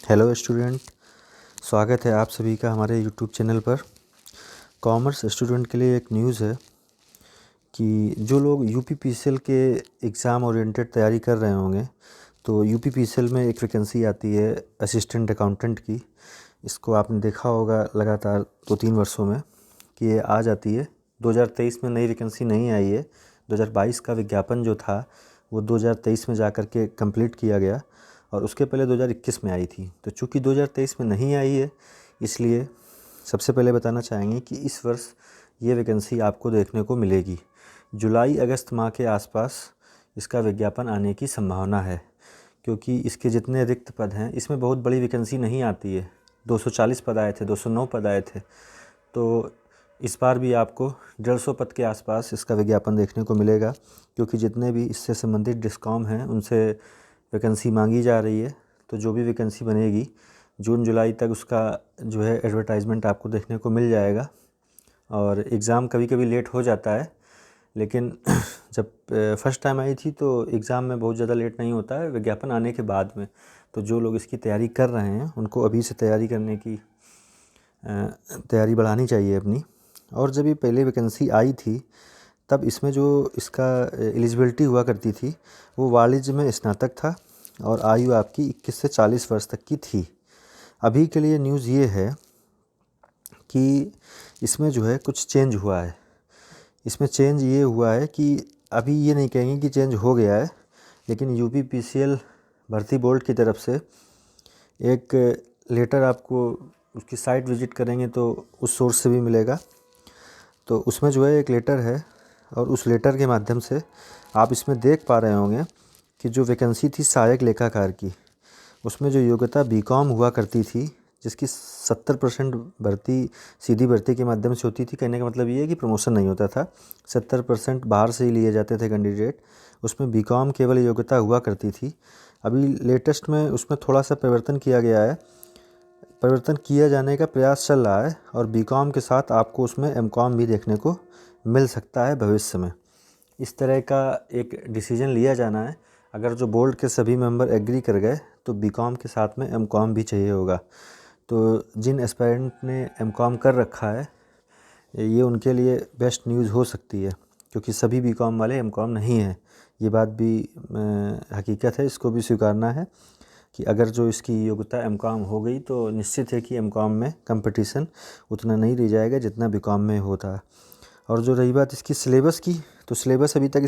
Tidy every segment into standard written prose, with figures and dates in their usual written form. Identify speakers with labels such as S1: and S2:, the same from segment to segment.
S1: Hello student, स्वागत है आप सभी का हमारे यूट्यूब चैनल पर। कॉमर्स स्टूडेंट के लिए एक न्यूज़ है कि जो लोग यूपीपीसीएल के एग्ज़ाम ओरिएंटेड तैयारी कर रहे होंगे तो यूपीपीसीएल में एक वैकेंसी आती है असिस्टेंट अकाउंटेंट की। इसको आपने देखा होगा लगातार 2-3 वर्षों में कि ये आ जाती है। 2023 में नई वैकेंसी नहीं आई है। 2022 का विज्ञापन जो था वो 2023 में जाकर के कंप्लीट किया गया और उसके पहले 2021 में आई थी। तो चूँकि 2023 में नहीं आई है, इसलिए सबसे पहले बताना चाहेंगे कि इस वर्ष ये वैकेंसी आपको देखने को मिलेगी। जुलाई अगस्त माह के आसपास इसका विज्ञापन आने की संभावना है, क्योंकि इसके जितने रिक्त पद हैं इसमें बहुत बड़ी वैकेंसी नहीं आती है। 240 पद आए थे, 209 पद आए थे। तो इस बार भी आपको 150 पद के आसपास इसका विज्ञापन देखने को मिलेगा, क्योंकि जितने भी इससे संबंधित डिस्कॉम हैं उनसे वैकेंसी मांगी जा रही है। तो जो भी वैकेंसी बनेगी जून जुलाई तक उसका जो है एडवर्टाइजमेंट आपको देखने को मिल जाएगा। और एग्ज़ाम कभी कभी लेट हो जाता है, लेकिन जब फर्स्ट टाइम आई थी तो एग्ज़ाम में बहुत ज़्यादा लेट नहीं होता है, विज्ञापन आने के बाद में। तो जो लोग इसकी तैयारी कर रहे हैं उनको अभी से तैयारी करने की तैयारी बढ़ानी चाहिए अपनी। और जब ये पहले वैकेंसी आई थी तब इसमें जो इसका एलिजिबिलिटी हुआ करती थी वो वाणिज्य में स्नातक था और आयु आपकी 21 से 40 वर्ष तक की थी। अभी के लिए न्यूज़ ये है कि इसमें जो है कुछ चेंज हुआ है। इसमें चेंज ये हुआ है कि अभी ये नहीं कहेंगे कि चेंज हो गया है, लेकिन यूपीपीसीएल भर्ती बोर्ड की तरफ से एक लेटर आपको उसकी साइट विज़िट करेंगे तो उस सोर्स से भी मिलेगा। तो उसमें जो है एक लेटर है और उस लेटर के माध्यम से आप इसमें देख पा रहे होंगे कि जो वैकेंसी थी सहायक लेखाकार की, उसमें जो योग्यता बीकॉम हुआ करती थी, जिसकी 70% भर्ती सीधी भर्ती के माध्यम से होती थी। कहने का मतलब ये है कि प्रमोशन नहीं होता था, 70% बाहर से ही लिए जाते थे कैंडिडेट। उसमें बीकॉम केवल योग्यता हुआ करती थी। अभी लेटेस्ट में उसमें थोड़ा सा परिवर्तन किया गया है, परिवर्तन किया जाने का प्रयास चल रहा है और बीकॉम के साथ आपको उसमें एमकॉम भी देखने को मिल सकता है भविष्य में। इस तरह का एक डिसीजन लिया जाना है। अगर जो बोर्ड के सभी मेंबर एग्री कर गए तो बीकॉम के साथ में एमकॉम भी चाहिए होगा। तो जिन एस्पायरेंट ने एमकॉम कर रखा है ये उनके लिए बेस्ट न्यूज़ हो सकती है, क्योंकि सभी बीकॉम वाले एमकॉम नहीं हैं। ये बात भी हकीकत है, इसको भी स्वीकारना है कि अगर जो इसकी योग्यता एमकॉम हो गई तो निश्चित है कि एमकॉम में कंपटीशन उतना नहीं रह जाएगा जितना बीकॉम में होता। और जो रही बात इसकी सिलेबस की, तो सिलेबस अभी तक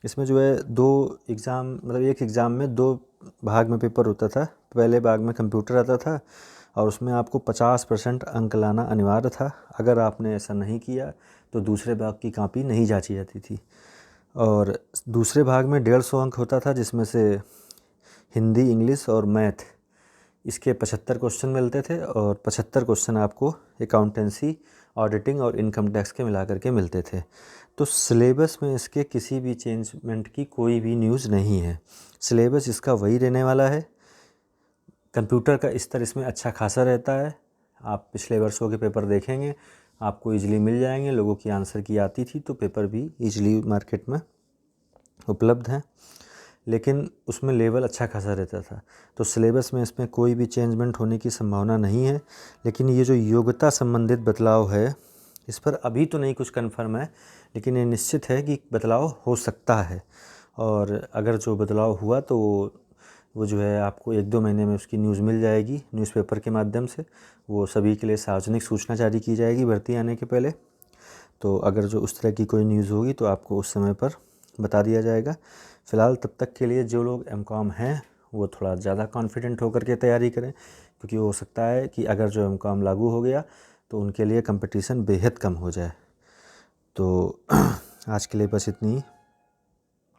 S1: इसमें जो है 2 एग्ज़ाम, मतलब एक एग्ज़ाम में 2 भाग में पेपर होता था। पहले भाग में कंप्यूटर आता था और उसमें आपको 50% अंक लाना अनिवार्य था। अगर आपने ऐसा नहीं किया तो दूसरे भाग की कॉपी नहीं जांची जाती थी। और दूसरे भाग में 150 अंक होता था, जिसमें से हिंदी, इंग्लिश और मैथ, इसके 75 क्वेश्चन मिलते थे और 75 क्वेश्चन आपको अकाउंटेंसी, ऑडिटिंग और इनकम टैक्स के मिला करके मिलते थे। तो सिलेबस में इसके किसी भी चेंजमेंट की कोई भी न्यूज़ नहीं है। सिलेबस इसका वही रहने वाला है। कंप्यूटर का स्तर इसमें अच्छा खासा रहता है। आप पिछले वर्षों के पेपर देखेंगे आपको ईजिली मिल जाएंगे। लोगों की आंसर की आती थी तो पेपर भी ईजिली मार्केट में उपलब्ध हैं, लेकिन उसमें लेवल अच्छा खासा रहता था। तो सिलेबस में इसमें कोई भी चेंजमेंट होने की संभावना नहीं है। लेकिन ये जो योग्यता संबंधित बदलाव है इस पर अभी तो नहीं कुछ कंफर्म है, लेकिन ये निश्चित है कि बदलाव हो सकता है। और अगर जो बदलाव हुआ तो वो जो है आपको 1-2 महीने में उसकी न्यूज़ मिल जाएगी न्यूज़पेपर के माध्यम से। वो सभी के लिए सार्वजनिक सूचना जारी की जाएगी भर्ती आने के पहले। तो अगर जो उस तरह की कोई न्यूज़ होगी तो आपको उस समय पर बता दिया जाएगा। फ़िलहाल तब तक के लिए जो लोग एमकॉम हैं वो थोड़ा ज़्यादा कॉन्फिडेंट होकर के तैयारी करें, क्योंकि हो सकता है कि अगर जो एमकॉम लागू हो गया तो उनके लिए कंपटीशन बेहद कम हो जाए। तो आज के लिए बस इतनी ही।